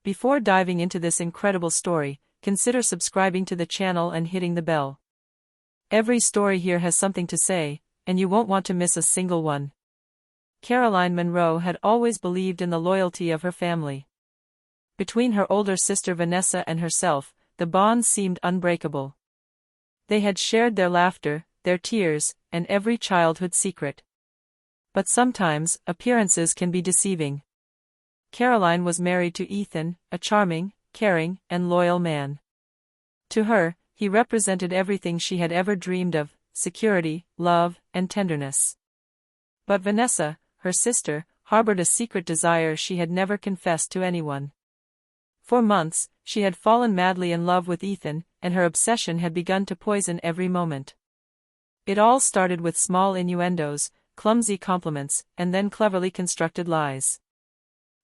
Before diving into this incredible story, consider subscribing to the channel and hitting the bell. Every story here has something to say, and you won't want to miss a single one. Caroline Munro had always believed in the loyalty of her family. Between her older sister Vanessa and herself, the bond seemed unbreakable. They had shared their laughter, their tears, and every childhood secret. But sometimes, appearances can be deceiving. Caroline was married to Ethan, a charming, caring, and loyal man. To her, he represented everything she had ever dreamed of: security, love, and tenderness. But Vanessa, her sister, harbored a secret desire she had never confessed to anyone. For months, she had fallen madly in love with Ethan, and her obsession had begun to poison every moment. It all started with small innuendos, clumsy compliments, and then cleverly constructed lies.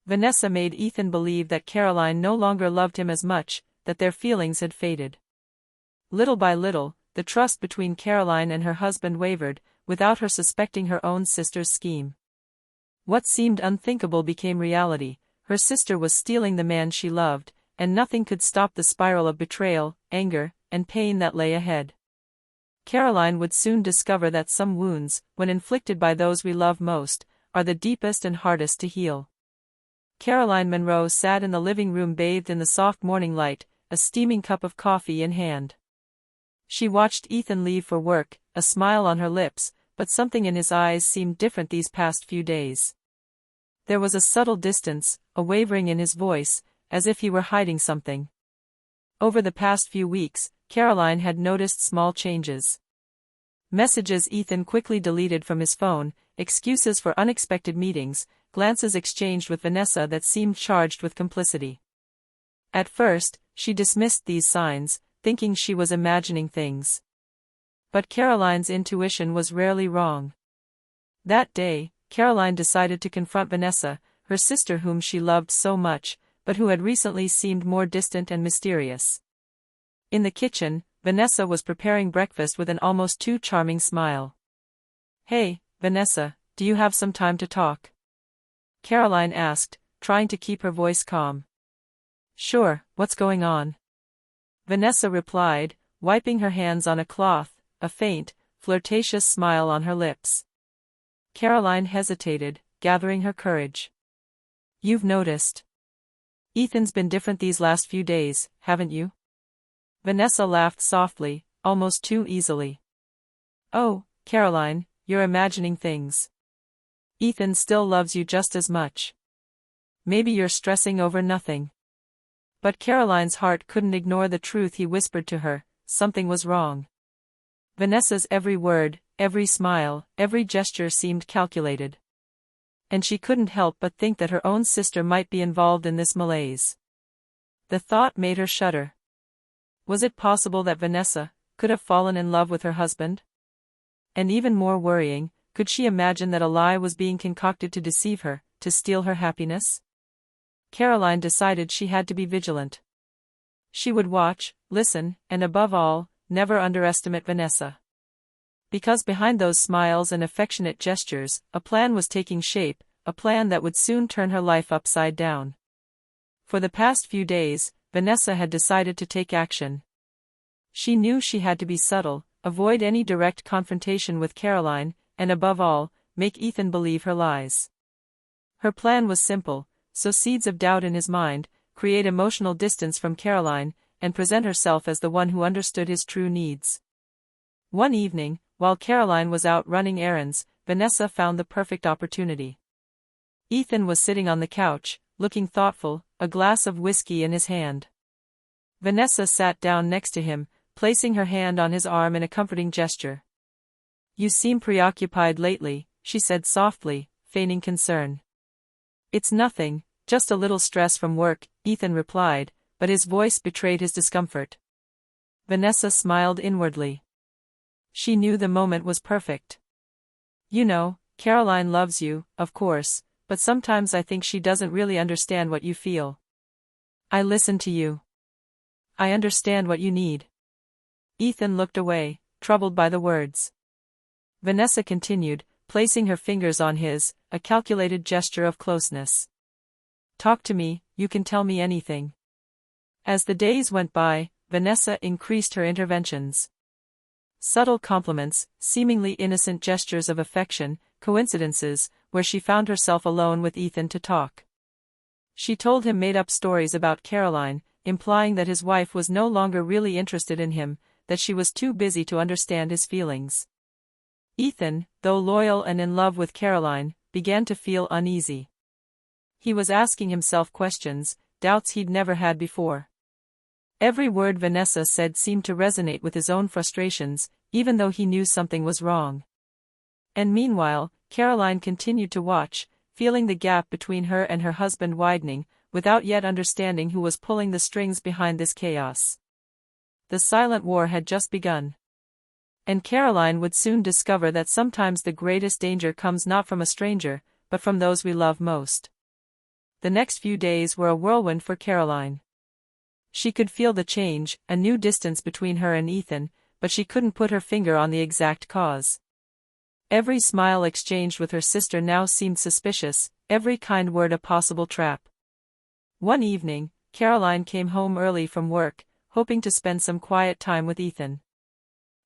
Vanessa made Ethan believe that Caroline no longer loved him as much, that their feelings had faded. Little by little, the trust between Caroline and her husband wavered, without her suspecting her own sister's scheme. What seemed unthinkable became reality: her sister was stealing the man she loved, and nothing could stop the spiral of betrayal, anger, and pain that lay ahead. Caroline would soon discover that some wounds, when inflicted by those we love most, are the deepest and hardest to heal. Caroline Munro sat in the living room bathed in the soft morning light, a steaming cup of coffee in hand. She watched Ethan leave for work, a smile on her lips, but something in his eyes seemed different these past few days. There was a subtle distance, a wavering in his voice, as if he were hiding something. Over the past few weeks, Caroline had noticed small changes. Messages Ethan quickly deleted from his phone, excuses for unexpected meetings, glances exchanged with Vanessa that seemed charged with complicity. At first, she dismissed these signs, thinking she was imagining things. But Caroline's intuition was rarely wrong. That day, Caroline decided to confront Vanessa, her sister whom she loved so much, but who had recently seemed more distant and mysterious. In the kitchen, Vanessa was preparing breakfast with an almost too charming smile. "Hey, Vanessa, do you have some time to talk?" Caroline asked, trying to keep her voice calm. "Sure, what's going on?" Vanessa replied, wiping her hands on a cloth, a faint, flirtatious smile on her lips. Caroline hesitated, gathering her courage. "You've noticed. Ethan's been different these last few days, haven't you?" Vanessa laughed softly, almost too easily. "Oh, Caroline, you're imagining things. Ethan still loves you just as much. Maybe you're stressing over nothing." But Caroline's heart couldn't ignore the truth he whispered to her: something was wrong. Vanessa's every word, every smile, every gesture seemed calculated. And she couldn't help but think that her own sister might be involved in this malaise. The thought made her shudder. Was it possible that Vanessa could have fallen in love with her husband? And even more worrying, could she imagine that a lie was being concocted to deceive her, to steal her happiness? Caroline decided she had to be vigilant. She would watch, listen, and above all, never underestimate Vanessa. Because behind those smiles and affectionate gestures, a plan was taking shape, a plan that would soon turn her life upside down. For the past few days, Vanessa had decided to take action. She knew she had to be subtle, avoid any direct confrontation with Caroline, and above all, make Ethan believe her lies. Her plan was simple: sow seeds of doubt in his mind, create emotional distance from Caroline, and present herself as the one who understood his true needs. One evening, while Caroline was out running errands, Vanessa found the perfect opportunity. Ethan was sitting on the couch, looking thoughtful, a glass of whiskey in his hand. Vanessa sat down next to him, placing her hand on his arm in a comforting gesture. "You seem preoccupied lately," she said softly, feigning concern. "It's nothing, just a little stress from work," Ethan replied, but his voice betrayed his discomfort. Vanessa smiled inwardly. She knew the moment was perfect. "You know, Caroline loves you, of course, but sometimes I think she doesn't really understand what you feel. I listen to you. I understand what you need." Ethan looked away, troubled by the words. Vanessa continued, placing her fingers on his, a calculated gesture of closeness. "Talk to me, you can tell me anything. As the days went by, Vanessa increased her interventions. Subtle compliments, seemingly innocent gestures of affection, coincidences, where she found herself alone with Ethan to talk. She told him made-up stories about Caroline, implying that his wife was no longer really interested in him, that she was too busy to understand his feelings. Ethan, though loyal and in love with Caroline, began to feel uneasy. He was asking himself questions, doubts he'd never had before. Every word Vanessa said seemed to resonate with his own frustrations, even though he knew something was wrong. And meanwhile, Caroline continued to watch, feeling the gap between her and her husband widening, without yet understanding who was pulling the strings behind this chaos. The silent war had just begun. And Caroline would soon discover that sometimes the greatest danger comes not from a stranger, but from those we love most. The next few days were a whirlwind for Caroline. She could feel the change, a new distance between her and Ethan, but she couldn't put her finger on the exact cause. Every smile exchanged with her sister now seemed suspicious, every kind word a possible trap. One evening, Caroline came home early from work, hoping to spend some quiet time with Ethan.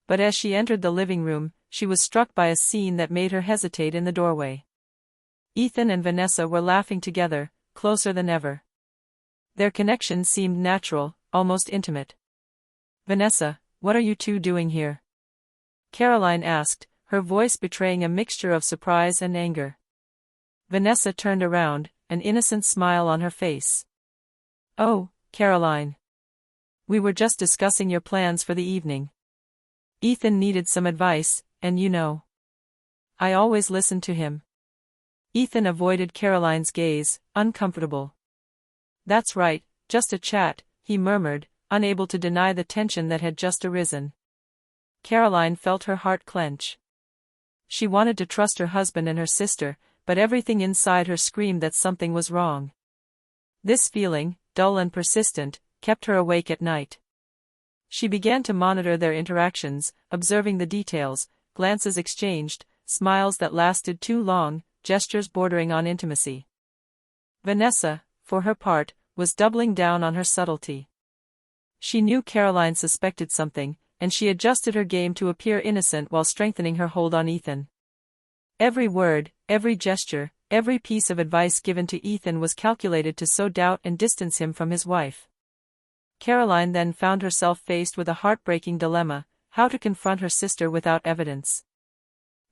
But as she entered the living room, she was struck by a scene that made her hesitate in the doorway. Ethan and Vanessa were laughing together, closer than ever. Their connection seemed natural, almost intimate. "Vanessa, what are you two doing here?" Caroline asked, her voice betraying a mixture of surprise and anger. Vanessa turned around, an innocent smile on her face. "Oh, Caroline. We were just discussing your plans for the evening. Ethan needed some advice, and you know. I always listen to him." Ethan avoided Caroline's gaze, uncomfortable. "That's right, just a chat," he murmured, unable to deny the tension that had just arisen. Caroline felt her heart clench. She wanted to trust her husband and her sister, but everything inside her screamed that something was wrong. This feeling, dull and persistent, kept her awake at night. She began to monitor their interactions, observing the details, glances exchanged, smiles that lasted too long, gestures bordering on intimacy. Vanessa, for her part, was doubling down on her subtlety. She knew Caroline suspected something, and she adjusted her game to appear innocent while strengthening her hold on Ethan. Every word, every gesture, every piece of advice given to Ethan was calculated to sow doubt and distance him from his wife. Caroline then found herself faced with a heartbreaking dilemma: how to confront her sister without evidence.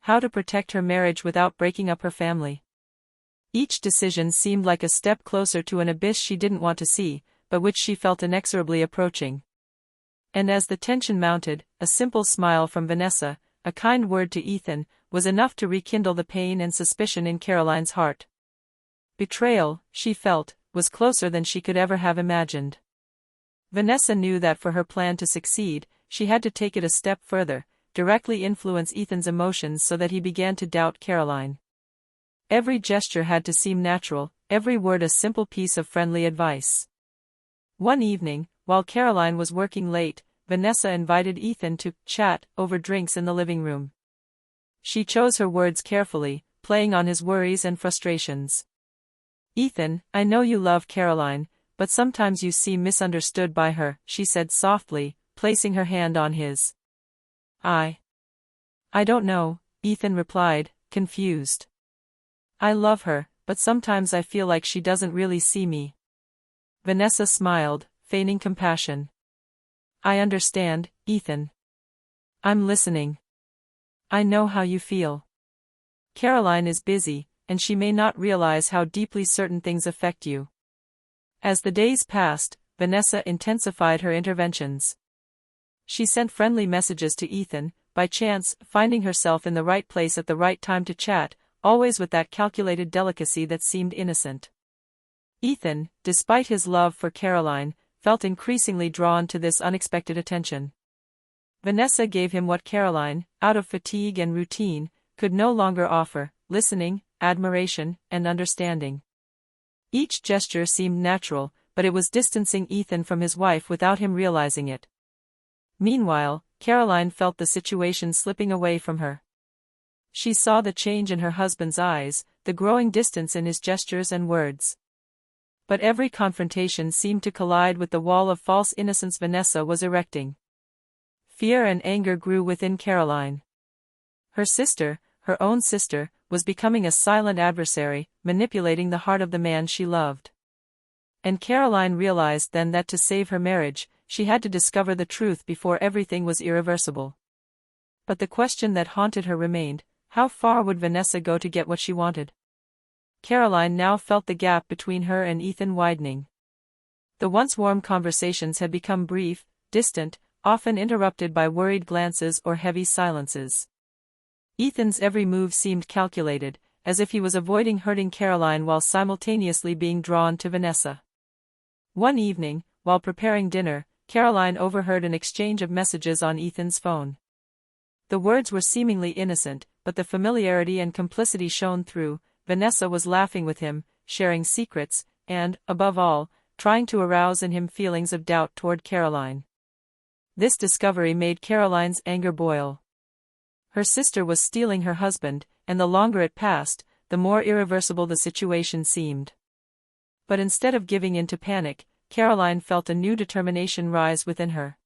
How to protect her marriage without breaking up her family. Each decision seemed like a step closer to an abyss she didn't want to see, but which she felt inexorably approaching. And as the tension mounted, a simple smile from Vanessa, a kind word to Ethan, was enough to rekindle the pain and suspicion in Caroline's heart. Betrayal, she felt, was closer than she could ever have imagined. Vanessa knew that for her plan to succeed, she had to take it a step further, directly influence Ethan's emotions so that he began to doubt Caroline. Every gesture had to seem natural, every word a simple piece of friendly advice. One evening, while Caroline was working late, Vanessa invited Ethan to chat over drinks in the living room. She chose her words carefully, playing on his worries and frustrations. "Ethan, I know you love Caroline, but sometimes you seem misunderstood by her," she said softly, placing her hand on his. I don't know," Ethan replied, confused. "I love her, but sometimes I feel like she doesn't really see me." Vanessa smiled, feigning compassion. "I understand, Ethan. I'm listening. I know how you feel. Caroline is busy, and she may not realize how deeply certain things affect you." As the days passed, Vanessa intensified her interventions. She sent friendly messages to Ethan, by chance finding herself in the right place at the right time to chat, always with that calculated delicacy that seemed innocent. Ethan, despite his love for Caroline, felt increasingly drawn to this unexpected attention. Vanessa gave him what Caroline, out of fatigue and routine, could no longer offer: listening, admiration, and understanding. Each gesture seemed natural, but it was distancing Ethan from his wife without him realizing it. Meanwhile, Caroline felt the situation slipping away from her. She saw the change in her husband's eyes, the growing distance in his gestures and words. But every confrontation seemed to collide with the wall of false innocence Vanessa was erecting. Fear and anger grew within Caroline. Her sister, her own sister, was becoming a silent adversary, manipulating the heart of the man she loved. And Caroline realized then that to save her marriage, she had to discover the truth before everything was irreversible. But the question that haunted her remained: how far would Vanessa go to get what she wanted? Caroline now felt the gap between her and Ethan widening. The once warm conversations had become brief, distant, often interrupted by worried glances or heavy silences. Ethan's every move seemed calculated, as if he was avoiding hurting Caroline while simultaneously being drawn to Vanessa. One evening, while preparing dinner, Caroline overheard an exchange of messages on Ethan's phone. The words were seemingly innocent, but the familiarity and complicity shone through. Vanessa was laughing with him, sharing secrets, and, above all, trying to arouse in him feelings of doubt toward Caroline. This discovery made Caroline's anger boil. Her sister was stealing her husband, and the longer it passed, the more irreversible the situation seemed. But instead of giving in to panic, Caroline felt a new determination rise within her.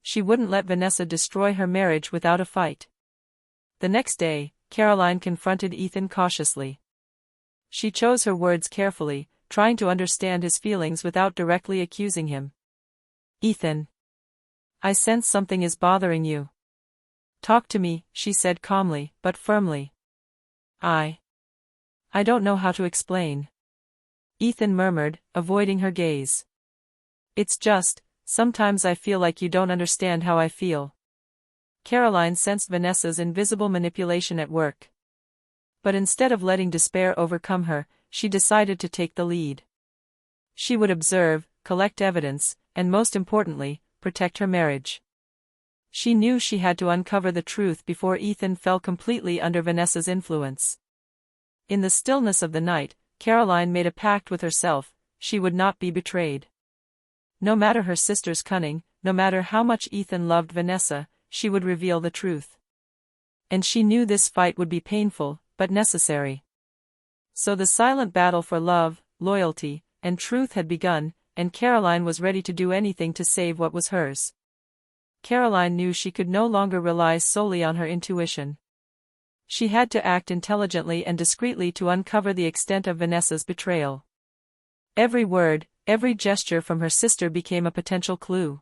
She wouldn't let Vanessa destroy her marriage without a fight. The next day, Caroline confronted Ethan cautiously. She chose her words carefully, trying to understand his feelings without directly accusing him. "Ethan, I sense something is bothering you. Talk to me," she said calmly, but firmly. I don't know how to explain," Ethan murmured, avoiding her gaze. "It's just, sometimes I feel like you don't understand how I feel." Caroline sensed Vanessa's invisible manipulation at work. But instead of letting despair overcome her, she decided to take the lead. She would observe, collect evidence, and most importantly, protect her marriage. She knew she had to uncover the truth before Ethan fell completely under Vanessa's influence. In the stillness of the night, Caroline made a pact with herself: she would not be betrayed. No matter her sister's cunning, no matter how much Ethan loved Vanessa, she would reveal the truth. And she knew this fight would be painful, but necessary. So the silent battle for love, loyalty, and truth had begun, and Caroline was ready to do anything to save what was hers. Caroline knew she could no longer rely solely on her intuition. She had to act intelligently and discreetly to uncover the extent of Vanessa's betrayal. Every word, every gesture from her sister became a potential clue.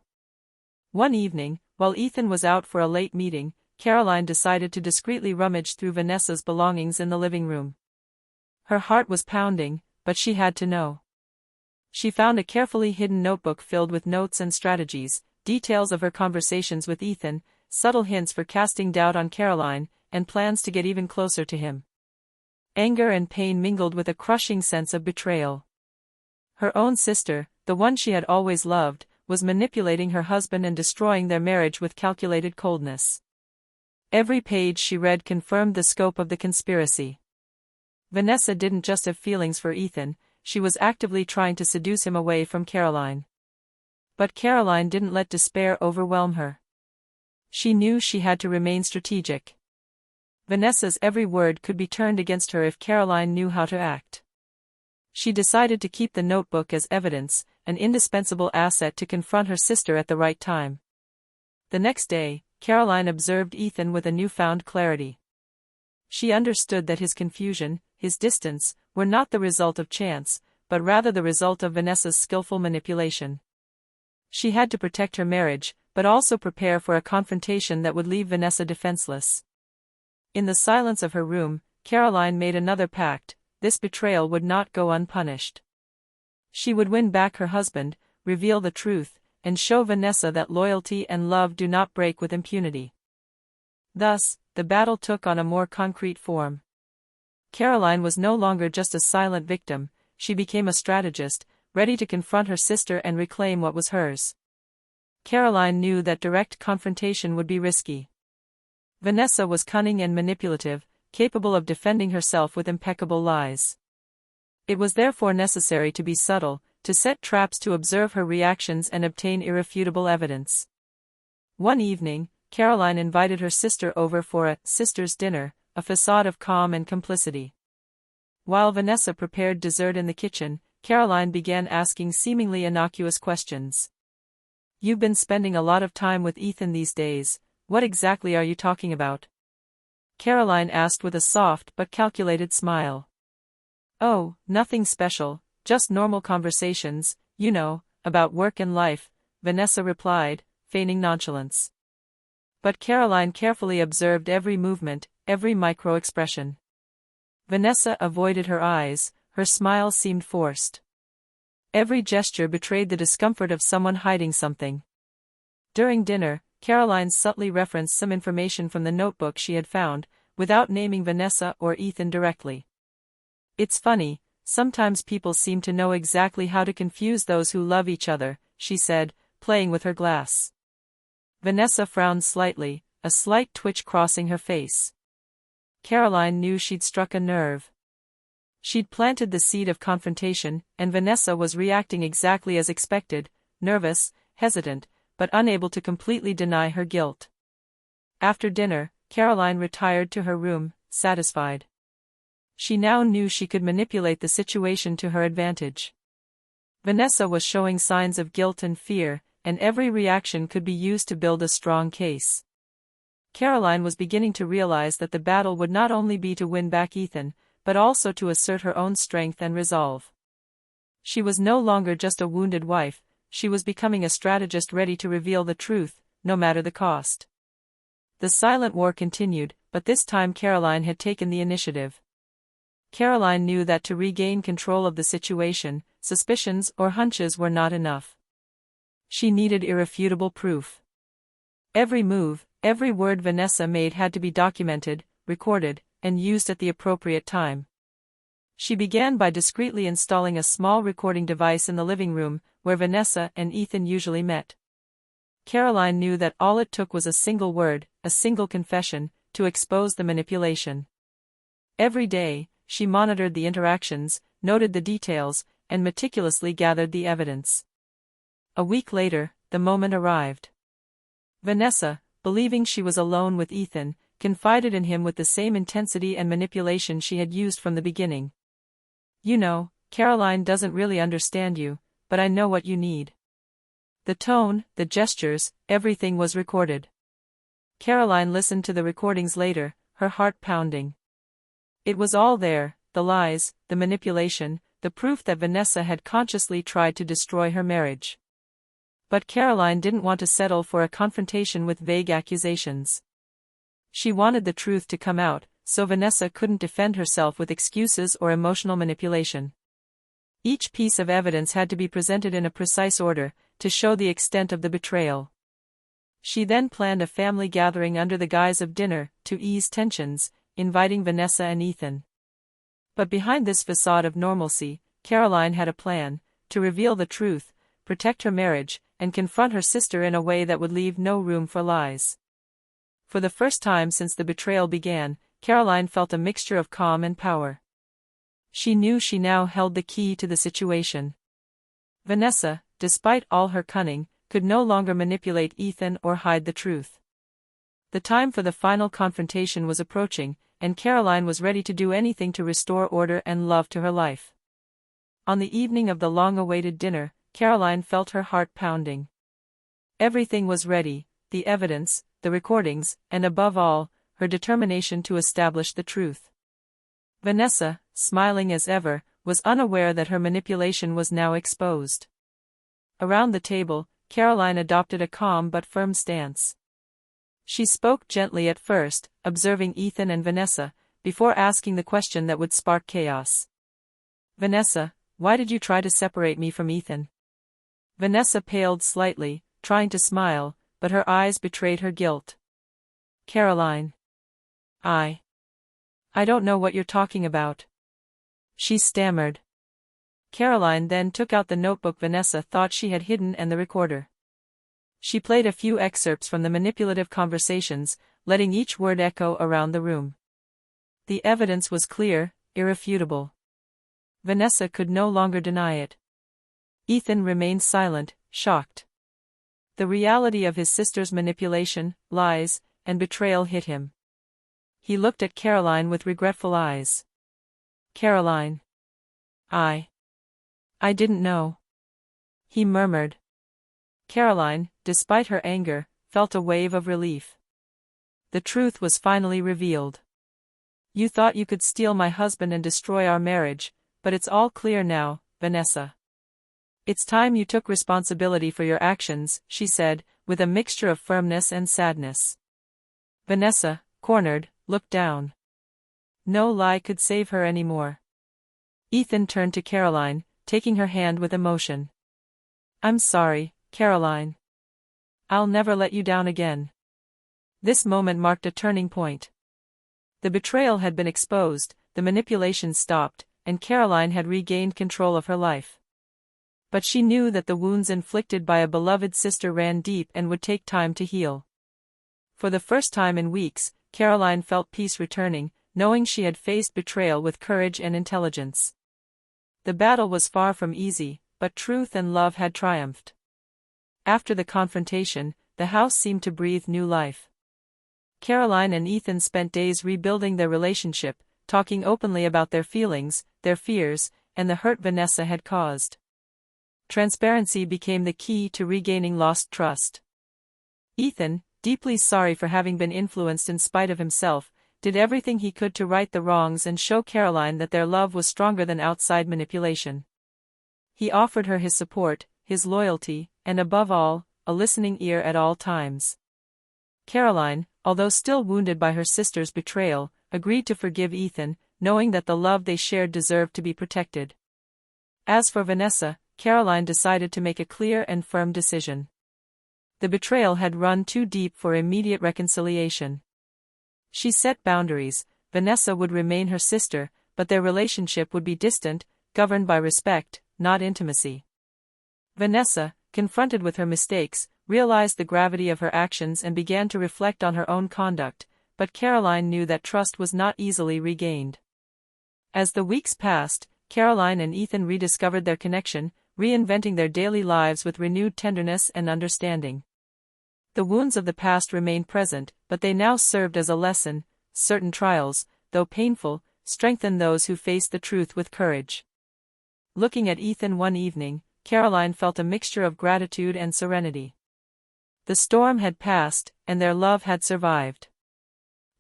One evening, while Ethan was out for a late meeting, Caroline decided to discreetly rummage through Vanessa's belongings in the living room. Her heart was pounding, but she had to know. She found a carefully hidden notebook filled with notes and strategies, details of her conversations with Ethan, subtle hints for casting doubt on Caroline, and plans to get even closer to him. Anger and pain mingled with a crushing sense of betrayal. Her own sister, the one she had always loved, was manipulating her husband and destroying their marriage with calculated coldness. Every page she read confirmed the scope of the conspiracy. Vanessa didn't just have feelings for Ethan, she was actively trying to seduce him away from Caroline. But Caroline didn't let despair overwhelm her. She knew she had to remain strategic. Vanessa's every word could be turned against her if Caroline knew how to act. She decided to keep the notebook as evidence, an indispensable asset to confront her sister at the right time. The next day, Caroline observed Ethan with a newfound clarity. She understood that his confusion, his distance, were not the result of chance, but rather the result of Vanessa's skillful manipulation. She had to protect her marriage, but also prepare for a confrontation that would leave Vanessa defenseless. In the silence of her room, Caroline made another pact: this betrayal would not go unpunished. She would win back her husband, reveal the truth, and show Vanessa that loyalty and love do not break with impunity. Thus, the battle took on a more concrete form. Caroline was no longer just a silent victim, she became a strategist, ready to confront her sister and reclaim what was hers. Caroline knew that direct confrontation would be risky. Vanessa was cunning and manipulative, capable of defending herself with impeccable lies. It was therefore necessary to be subtle, to set traps, to observe her reactions and obtain irrefutable evidence. One evening, Caroline invited her sister over for a sister's dinner, a facade of calm and complicity. While Vanessa prepared dessert in the kitchen, Caroline began asking seemingly innocuous questions. "You've been spending a lot of time with Ethan these days. What exactly are you talking about?" Caroline asked with a soft but calculated smile. "Oh, nothing special, just normal conversations, you know, about work and life," Vanessa replied, feigning nonchalance. But Caroline carefully observed every movement, every micro-expression. Vanessa avoided her eyes, her smile seemed forced. Every gesture betrayed the discomfort of someone hiding something. During dinner, Caroline subtly referenced some information from the notebook she had found, without naming Vanessa or Ethan directly. "It's funny, sometimes people seem to know exactly how to confuse those who love each other," she said, playing with her glass. Vanessa frowned slightly, a slight twitch crossing her face. Caroline knew she'd struck a nerve. She'd planted the seed of confrontation, and Vanessa was reacting exactly as expected, nervous, hesitant, but unable to completely deny her guilt. After dinner, Caroline retired to her room, satisfied. She now knew she could manipulate the situation to her advantage. Vanessa was showing signs of guilt and fear, and every reaction could be used to build a strong case. Caroline was beginning to realize that the battle would not only be to win back Ethan, but also to assert her own strength and resolve. She was no longer just a wounded wife, she was becoming a strategist ready to reveal the truth, no matter the cost. The silent war continued, but this time Caroline had taken the initiative. Caroline knew that to regain control of the situation, suspicions or hunches were not enough. She needed irrefutable proof. Every move, every word Vanessa made had to be documented, recorded, and used at the appropriate time. She began by discreetly installing a small recording device in the living room, where Vanessa and Ethan usually met. Caroline knew that all it took was a single word, a single confession, to expose the manipulation. Every day, she monitored the interactions, noted the details, and meticulously gathered the evidence. A week later, the moment arrived. Vanessa, believing she was alone with Ethan, confided in him with the same intensity and manipulation she had used from the beginning. "You know, Caroline doesn't really understand you, but I know what you need." The tone, the gestures, everything was recorded. Caroline listened to the recordings later, her heart pounding. It was all there, the lies, the manipulation, the proof that Vanessa had consciously tried to destroy her marriage. But Caroline didn't want to settle for a confrontation with vague accusations. She wanted the truth to come out, so Vanessa couldn't defend herself with excuses or emotional manipulation. Each piece of evidence had to be presented in a precise order, to show the extent of the betrayal. She then planned a family gathering under the guise of dinner, to ease tensions, inviting Vanessa and Ethan. But behind this facade of normalcy, Caroline had a plan, to reveal the truth, protect her marriage, and confront her sister in a way that would leave no room for lies. For the first time since the betrayal began, Caroline felt a mixture of calm and power. She knew she now held the key to the situation. Vanessa, despite all her cunning, could no longer manipulate Ethan or hide the truth. The time for the final confrontation was approaching, and Caroline was ready to do anything to restore order and love to her life. On the evening of the long-awaited dinner, Caroline felt her heart pounding. Everything was ready, the evidence, the recordings, and above all, her determination to establish the truth. Vanessa, smiling as ever, was unaware that her manipulation was now exposed. Around the table, Caroline adopted a calm but firm stance. She spoke gently at first, observing Ethan and Vanessa, before asking the question that would spark chaos. "Vanessa, why did you try to separate me from Ethan?" Vanessa paled slightly, trying to smile, but her eyes betrayed her guilt. "Caroline. I don't know what you're talking about," she stammered. Caroline then took out the notebook Vanessa thought she had hidden and the recorder. She played a few excerpts from the manipulative conversations, letting each word echo around the room. The evidence was clear, irrefutable. Vanessa could no longer deny it. Ethan remained silent, shocked. The reality of his sister's manipulation, lies, and betrayal hit him. He looked at Caroline with regretful eyes. "Caroline. I I didn't know, he murmured. Caroline, despite her anger, felt a wave of relief. The truth was finally revealed. You thought you could steal my husband and destroy our marriage, but it's all clear now, Vanessa. It's time you took responsibility for your actions, she said, with a mixture of firmness and sadness. Vanessa, cornered, looked down. No lie could save her anymore. Ethan turned to Caroline, taking her hand with emotion. I'm sorry, Caroline. I'll never let you down again. This moment marked a turning point. The betrayal had been exposed, the manipulation stopped, and Caroline had regained control of her life. But she knew that the wounds inflicted by a beloved sister ran deep and would take time to heal. For the first time in weeks, Caroline felt peace returning, knowing she had faced betrayal with courage and intelligence. The battle was far from easy, but truth and love had triumphed. After the confrontation, the house seemed to breathe new life. Caroline and Ethan spent days rebuilding their relationship, talking openly about their feelings, their fears, and the hurt Vanessa had caused. Transparency became the key to regaining lost trust. Ethan, deeply sorry for having been influenced in spite of himself, did everything he could to right the wrongs and show Caroline that their love was stronger than outside manipulation. He offered her his support, his loyalty, and above all, a listening ear at all times. Caroline, although still wounded by her sister's betrayal, agreed to forgive Ethan, knowing that the love they shared deserved to be protected. As for Vanessa, Caroline decided to make a clear and firm decision. The betrayal had run too deep for immediate reconciliation. She set boundaries. Vanessa would remain her sister, but their relationship would be distant, governed by respect, not intimacy. Vanessa, confronted with her mistakes, realized the gravity of her actions and began to reflect on her own conduct, but Caroline knew that trust was not easily regained. As the weeks passed, Caroline and Ethan rediscovered their connection, reinventing their daily lives with renewed tenderness and understanding. The wounds of the past remained present, but they now served as a lesson. Certain trials, though painful, strengthen those who face the truth with courage. Looking at Ethan one evening, Caroline felt a mixture of gratitude and serenity. The storm had passed, and their love had survived.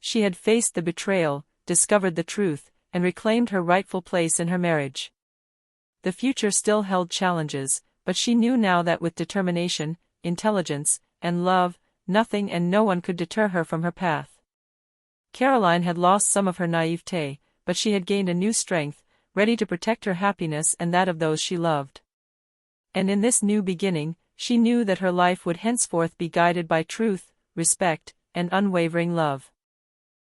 She had faced the betrayal, discovered the truth, and reclaimed her rightful place in her marriage. The future still held challenges, but she knew now that with determination, intelligence, and love, nothing and no one could deter her from her path. Caroline had lost some of her naivete, but she had gained a new strength, ready to protect her happiness and that of those she loved. And in this new beginning, she knew that her life would henceforth be guided by truth, respect, and unwavering love.